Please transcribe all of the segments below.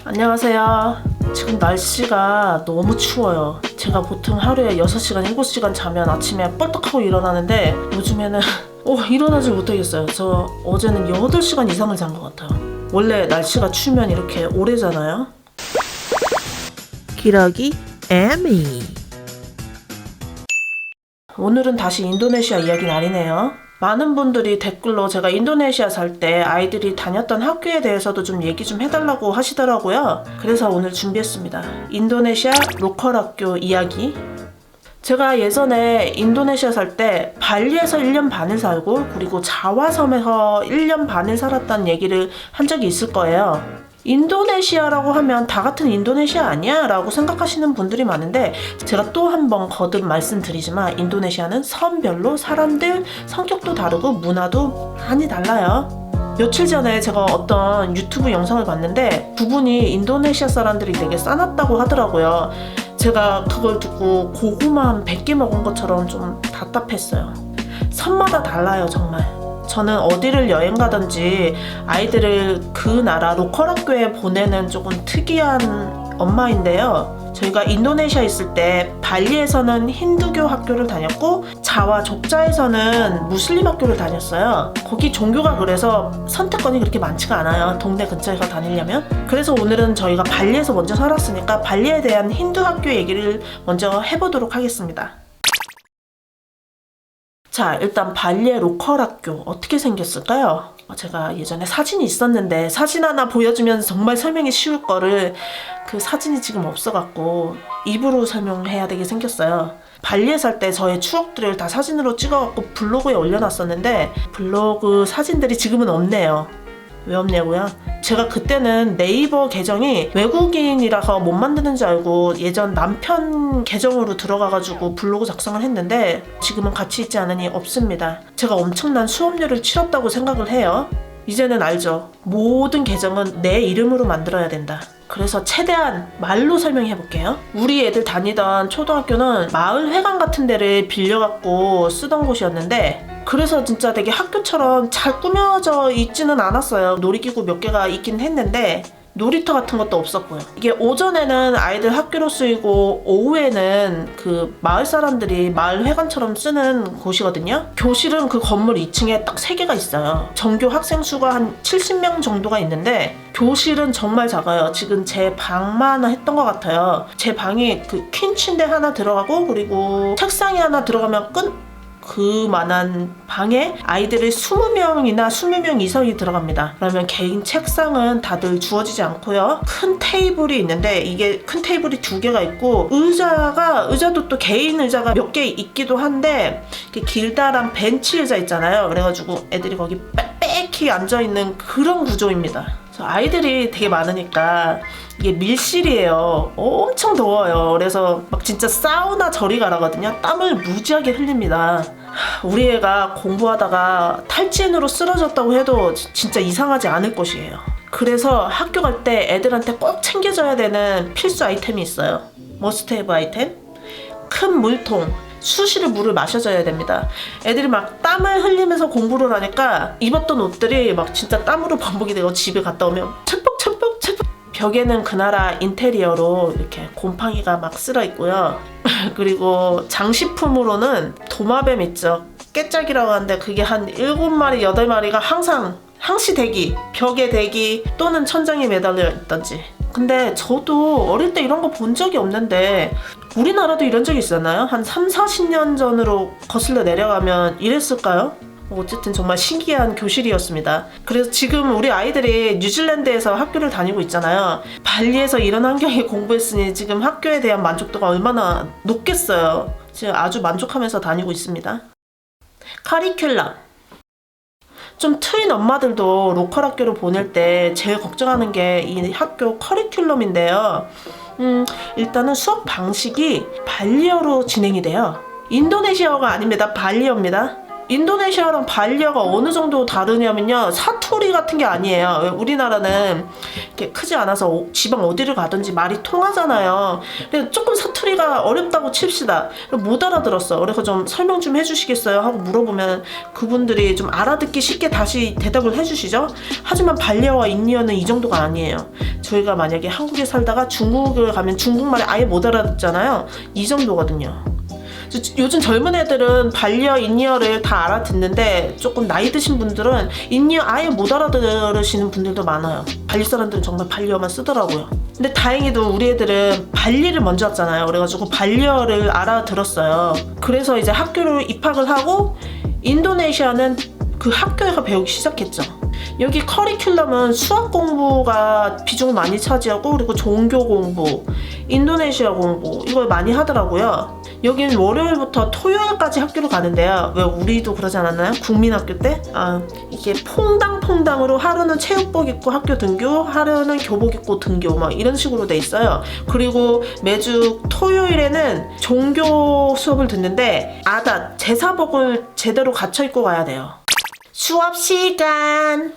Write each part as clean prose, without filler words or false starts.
안녕하세요. 지금 날씨가 너무 추워요. 제가 보통 하루에 6시간, 7시간 자면 아침에 뻘떡하고 일어나는데 요즘에는 일어나질 못하겠어요. 저 어제는 8시간 이상을 잔 것 같아요. 원래 날씨가 추우면 이렇게 오래 자나요? 기러기 에미. 오늘은 다시 인도네시아 이야기 날이네요. 많은 분들이 댓글로 제가 인도네시아 살 때 아이들이 다녔던 학교에 대해서도 좀 얘기 좀 해달라고 하시더라고요. 그래서 오늘 준비했습니다. 인도네시아 로컬 학교 이야기. 제가 예전에 인도네시아 살 때 발리에서 1년 반을 살고 그리고 자와섬에서 1년 반을 살았다는 얘기를 한 적이 있을 거예요. 인도네시아라고 하면 다 같은 인도네시아 아니야? 라고 생각하시는 분들이 많은데 제가 또 한 번 거듭 말씀드리지만 인도네시아는 섬별로 사람들 성격도 다르고 문화도 많이 달라요. 며칠 전에 제가 어떤 유튜브 영상을 봤는데 그분이 인도네시아 사람들이 되게 싸놨다고 하더라고요. 제가 그걸 듣고 고구마 한 100개 먹은 것처럼 좀 답답했어요. 섬마다 달라요, 정말. 저는 어디를 여행 가든지 아이들을 그 나라 로컬 학교에 보내는 조금 특이한 엄마인데요. 저희가 인도네시아 있을 때 발리에서는 힌두교 학교를 다녔고 자와 족자에서는 무슬림 학교를 다녔어요. 거기 종교가 그래서 선택권이 그렇게 많지가 않아요. 동네 근처에서 다니려면. 그래서 오늘은 저희가 발리에서 먼저 살았으니까 발리에 대한 힌두 학교 얘기를 먼저 해보도록 하겠습니다. 자, 일단 발리의 로컬 학교 어떻게 생겼을까요? 제가 예전에 사진이 있었는데 사진 하나 보여주면 정말 설명이 쉬울 거를 그 사진이 지금 없어갖고 입으로 설명해야 되게 생겼어요. 발리에 살 때 저의 추억들을 다 사진으로 찍어갖고 블로그에 올려놨었는데 블로그 사진들이 지금은 없네요. 왜 없냐고요? 제가 그때는 네이버 계정이 외국인이라서 못 만드는 줄 알고 예전 남편 계정으로 들어가가지고 블로그 작성을 했는데 지금은 같이 있지 않으니 없습니다. 제가 엄청난 수업료를 치렀다고 생각을 해요. 이제는 알죠. 모든 계정은 내 이름으로 만들어야 된다. 그래서 최대한 말로 설명해 볼게요. 우리 애들 다니던 초등학교는 마을 회관 같은 데를 빌려갖고 쓰던 곳이었는데 그래서 진짜 되게 학교처럼 잘 꾸며져 있지는 않았어요. 놀이기구 몇 개가 있긴 했는데 놀이터 같은 것도 없었고요. 이게 오전에는 아이들 학교로 쓰이고 오후에는 그 마을 사람들이 마을 회관처럼 쓰는 곳이거든요. 교실은 그 건물 2층에 딱 3개가 있어요. 전교 학생 수가 한 70명 정도가 있는데 교실은 정말 작아요. 지금 제 방만 했던 것 같아요. 제 방이 그 퀸 침대 하나 들어가고 그리고 책상이 하나 들어가면 끝. 그만한 방에 아이들이 20명이나 20명 이상이 들어갑니다. 그러면 개인 책상은 다들 주어지지 않고요. 큰 테이블이 있는데 이게 큰 테이블이 2개가 있고 의자도 또 개인 의자가 몇 개 있기도 한데 길다란 벤치 의자 있잖아요. 그래가지고 애들이 거기 빽빽히 앉아있는 그런 구조입니다. 아이들이 되게 많으니까 이게 밀실이에요. 엄청 더워요. 그래서 막 진짜 사우나 저리 가라거든요. 땀을 무지하게 흘립니다. 우리 애가 공부하다가 탈진으로 쓰러졌다고 해도 진짜 이상하지 않을 것이에요. 그래서 학교 갈 때 애들한테 꼭 챙겨줘야 되는 필수 아이템이 있어요. 머스트 헤브 아이템? 큰 물통. 수시로 물을 마셔줘야 됩니다. 애들이 막 땀을 흘리면서 공부를 하니까 입었던 옷들이 막 진짜 땀으로 범벅이 되고 집에 갔다 오면 첨뻑첨뻑 벽에는 그 나라 인테리어로 이렇게 곰팡이가 막 쓸어 있고요. 그리고 장식품으로는 도마뱀 있죠. 깨짝이라고 하는데 그게 한 7마리, 8마리가 항상 항시 대기, 벽에 대기 또는 천장에 매달려 있던지. 근데 저도 어릴 때 이런 거 본 적이 없는데 우리나라도 이런 적이 있었나요? 한 30-40년 전으로 거슬러 내려가면 이랬을까요? 어쨌든 정말 신기한 교실이었습니다. 그래서 지금 우리 아이들이 뉴질랜드에서 학교를 다니고 있잖아요. 발리에서 이런 환경에 공부했으니 지금 학교에 대한 만족도가 얼마나 높겠어요. 지금 아주 만족하면서 다니고 있습니다. 커리큘럼. 좀 트인 엄마들도 로컬 학교로 보낼 때 제일 걱정하는 게 이 학교 커리큘럼인데요. 일단은 수업 방식이 발리어로 진행이 돼요. 인도네시아어가 아닙니다. 발리어입니다. 인도네시아랑 발리아가 어느 정도 다르냐면요, 사투리 같은 게 아니에요. 우리나라는 이렇게 크지 않아서 지방 어디를 가든지 말이 통하잖아요. 근데 조금 사투리가 어렵다고 칩시다. 못 알아들었어. 그래서 좀 설명 좀 해주시겠어요 하고 물어보면 그분들이 좀 알아듣기 쉽게 다시 대답을 해주시죠. 하지만 발리아와 인디언은 이 정도가 아니에요. 저희가 만약에 한국에 살다가 중국을 가면 중국말을 아예 못 알아듣잖아요. 이 정도거든요. 요즘 젊은 애들은 발리어, 인디어를 다 알아듣는데 조금 나이 드신 분들은 인디어 아예 못 알아들으시는 분들도 많아요. 발리 사람들은 정말 발리어만 쓰더라고요. 근데 다행히도 우리 애들은 발리를 먼저 왔잖아요. 그래가지고 발리어를 알아들었어요. 그래서 이제 학교를 입학을 하고 인도네시아는 그 학교에서 배우기 시작했죠. 여기 커리큘럼은 수학 공부가 비중을 많이 차지하고, 그리고 종교 공부, 인도네시아 공부 이걸 많이 하더라고요. 여기는 월요일부터 토요일까지 학교를 가는데요. 왜 우리도 그러지 않았나요? 국민학교 때? 이게 퐁당퐁당으로 하루는 체육복 입고 학교 등교, 하루는 교복 입고 등교, 막 이런 식으로 돼 있어요. 그리고 매주 토요일에는 종교 수업을 듣는데 아닷, 제사복을 제대로 갖춰 입고 가야 돼요. 수업 시간.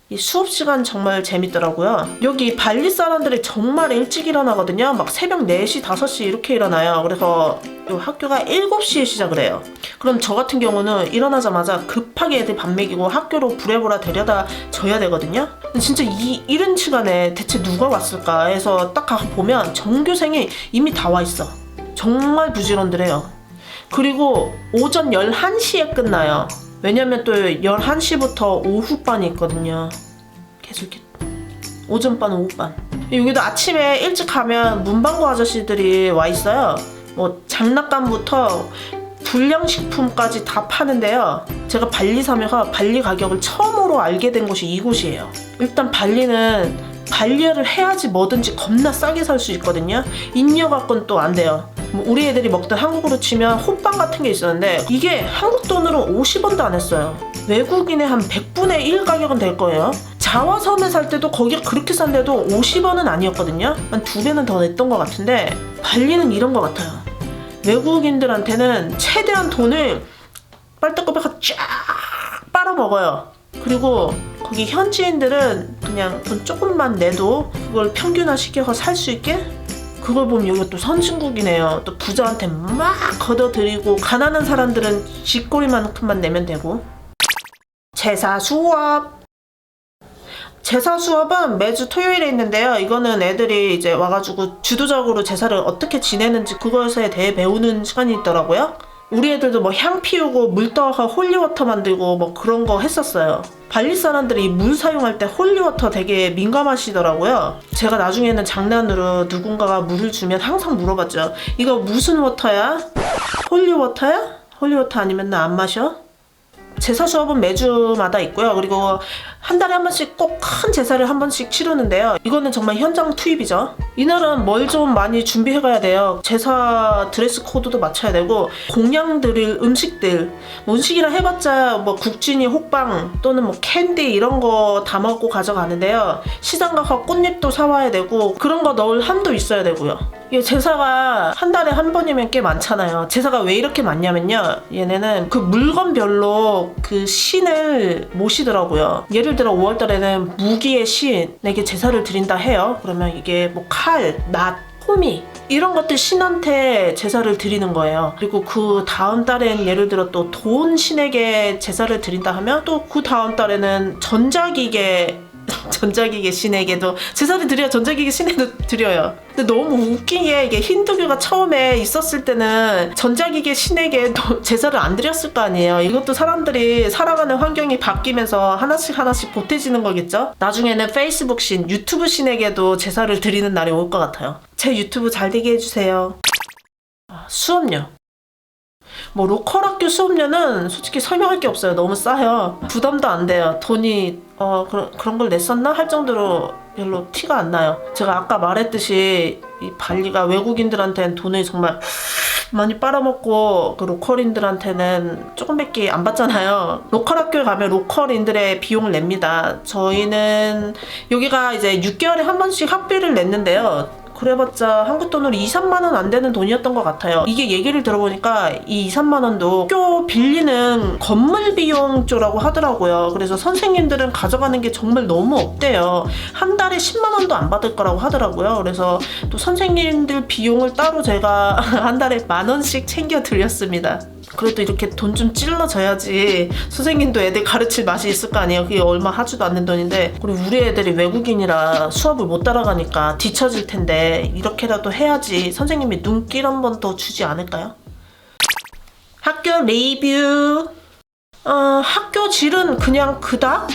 이 수업 시간 정말 재밌더라고요. 여기 발리 사람들이 정말 일찍 일어나거든요. 막 새벽 4시, 5시 이렇게 일어나요. 그래서 이 학교가 7시에 시작을 해요. 그럼 저 같은 경우는 일어나자마자 급하게 애들 밥 먹이고 학교로 부랴부랴 데려다 줘야 되거든요. 근데 진짜 이른 시간에 대체 누가 왔을까 해서 딱 가서 보면 전교생이 이미 다 와 있어. 정말 부지런들해요. 그리고 오전 11시에 끝나요. 왜냐면 또 11시부터 오후반이 있거든요. 계속 이렇게 오전반, 오후반. 여기도 아침에 일찍 가면 문방구 아저씨들이 와 있어요. 뭐 장난감부터 불량식품까지 다 파는데요. 제가 발리 사면서 발리 가격을 처음으로 알게 된 곳이 이곳이에요. 일단 발리는 발리어를 해야지 뭐든지 겁나 싸게 살 수 있거든요. 인여 갖고는 또 안 돼요. 뭐 우리 애들이 먹던 한국으로 치면 호빵 같은 게 있었는데 이게 한국 돈으로 50원도 안 했어요. 외국인의 한 100분의 1 가격은 될 거예요. 자화섬에 살 때도 거기가 그렇게 싼데도 50원은 아니었거든요. 한 2배는 더 냈던 것 같은데 발리는 이런 것 같아요. 외국인들한테는 최대한 돈을 빨대꺼비가 쫙 빨아먹어요. 그리고 거기 현지인들은 그냥 돈 조금만 내도 그걸 평균화 시켜서 살 수 있게, 그걸 보면 여기가 또 선진국이네요. 또 부자한테 막 걷어들이고 가난한 사람들은 쥐꼬리만큼만 내면 되고. 제사 수업. 제사 수업은 매주 토요일에 있는데요. 이거는 애들이 이제 와가지고 주도적으로 제사를 어떻게 지내는지 그것에 대해 배우는 시간이 있더라고요. 우리 애들도 뭐 향 피우고 물 떠서 홀리워터 만들고 뭐 그런 거 했었어요. 발리 사람들이 물 사용할 때 홀리워터 되게 민감하시더라고요. 제가 나중에는 장난으로 누군가가 물을 주면 항상 물어봤죠. 이거 무슨 워터야? 홀리워터야? 홀리워터 아니면 나 안 마셔? 제사 수업은 매주마다 있고요. 그리고 한 달에 한 번씩 꼭 큰 제사를 한 번씩 치르는데요. 이거는 정말 현장 투입이죠. 이날은 뭘 좀 많이 준비해 가야 돼요. 제사 드레스 코드도 맞춰야 되고, 공양 드릴 음식들, 뭐 음식이라 해봤자 뭐 국진이 호빵 또는 뭐 캔디 이런 거 다 먹고 가져가는데요. 시장 가서 꽃잎도 사와야 되고 그런 거 넣을 함도 있어야 되고요. 이게 제사가 한 달에 한 번이면 꽤 많잖아요. 제사가 왜 이렇게 많냐면요, 얘네는 그 물건별로 그 신을 모시더라고요. 예를 들어 5월달에는 무기의 신에게 제사를 드린다 해요. 그러면 이게 뭐 칼, 낫, 호미 이런 것들 신한테 제사를 드리는 거예요. 그리고 그 다음 달엔 예를 들어 또 돈 신에게 제사를 드린다 하면 또 그 다음 달에는 전자기계 신에게도 제사를 드려야 전자기계 신에도 드려요. 근데 너무 웃긴 게, 이게 힌두교가 처음에 있었을 때는 전자기계 신에게 제사를 안 드렸을 거 아니에요. 이것도 사람들이 살아가는 환경이 바뀌면서 하나씩 보태지는 거겠죠. 나중에는 페이스북 신, 유튜브 신에게도 제사를 드리는 날이 올 것 같아요. 제 유튜브 잘 되게 해주세요. 수업료. 뭐 로컬 학교 수업료는 솔직히 설명할 게 없어요. 너무 싸요. 부담도 안 돼요. 돈이 그런 걸 냈었나 할 정도로 별로 티가 안 나요. 제가 아까 말했듯이 이 발리가 외국인들한테는 돈을 정말 많이 빨아먹고 그 로컬인들한테는 조금밖에 안 받잖아요. 로컬 학교에 가면 로컬인들의 비용을 냅니다. 저희는 여기가 이제 6개월에 한 번씩 학비를 냈는데요. 그래봤자 한국 돈으로 2, 3만 원 안 되는 돈이었던 것 같아요. 이게 얘기를 들어보니까 이 2, 3만 원도 학교 빌리는 건물 비용 쪽이라고 하더라고요. 그래서 선생님들은 가져가는 게 정말 너무 없대요. 한 달에 10만 원도 안 받을 거라고 하더라고요. 그래서 또 선생님들 비용을 따로 제가 한 달에 10,000원씩 챙겨 드렸습니다. 그래도 이렇게 돈 좀 찔러줘야지 선생님도 애들 가르칠 맛이 있을 거 아니에요. 그게 얼마 하지도 않는 돈인데, 그리고 우리 애들이 외국인이라 수업을 못 따라가니까 뒤처질 텐데 이렇게라도 해야지 선생님이 눈길 한 번 더 주지 않을까요? 학교 리뷰. 학교 질은 그냥 그닥?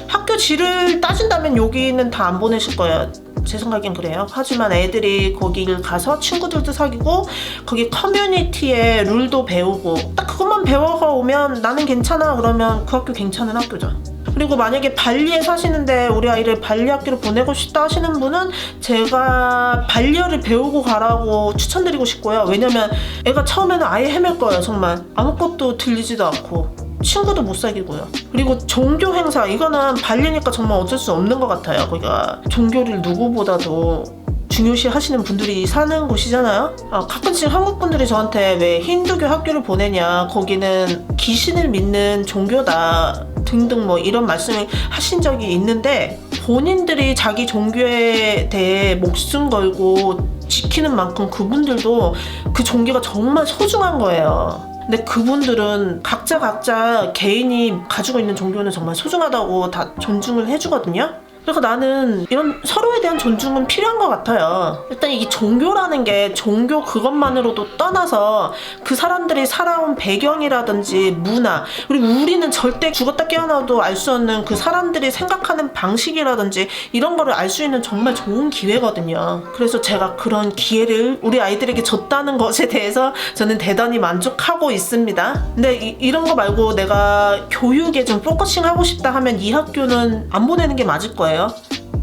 학교 질을 따진다면 여기는 다 안 보내실 거예요. 제 생각엔 그래요. 하지만 애들이 거기를 가서 친구들도 사귀고 거기 커뮤니티의 룰도 배우고 딱 그것만 배워서 오면 나는 괜찮아 그러면 그 학교 괜찮은 학교죠. 그리고 만약에 발리에 사시는데 우리 아이를 발리 학교를 보내고 싶다 하시는 분은 제가 발리어를 배우고 가라고 추천드리고 싶고요. 왜냐면 애가 처음에는 아예 헤맬 거예요. 정말 아무것도 들리지도 않고 친구도 못 사귀고요. 그리고 종교 행사, 이거는 발리니까 정말 어쩔 수 없는 것 같아요. 거기가 종교를 누구보다도 중요시 하시는 분들이 사는 곳이잖아요. 가끔씩 한국 분들이 저한테 왜 힌두교 학교를 보내냐, 거기는 귀신을 믿는 종교다 등등 뭐 이런 말씀을 하신 적이 있는데, 본인들이 자기 종교에 대해 목숨 걸고 지키는 만큼 그분들도 그 종교가 정말 소중한 거예요. 근데 그분들은 각자 개인이 가지고 있는 종교는 정말 소중하다고 다 존중을 해주거든요. 그러니까 나는 이런 서로에 대한 존중은 필요한 것 같아요. 일단 이 종교라는 게 종교 그것만으로도 떠나서 그 사람들이 살아온 배경이라든지 문화, 그리고 우리는 절대 죽었다 깨어나도 알 수 없는 그 사람들이 생각하는 방식이라든지 이런 거를 알 수 있는 정말 좋은 기회거든요. 그래서 제가 그런 기회를 우리 아이들에게 줬다는 것에 대해서 저는 대단히 만족하고 있습니다. 근데 이런 거 말고 내가 교육에 좀 포커싱 하고 싶다 하면 이 학교는 안 보내는 게 맞을 거예요.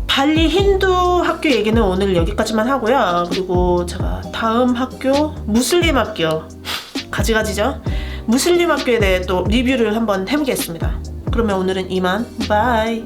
발리 힌두 학교 얘기는 오늘 여기까지만 하고요. 그리고 제가 다음 학교 무슬림 학교 가지가지죠. 무슬림 학교에 대해 또 리뷰를 한번 해보겠습니다. 그러면 오늘은 이만. 바이.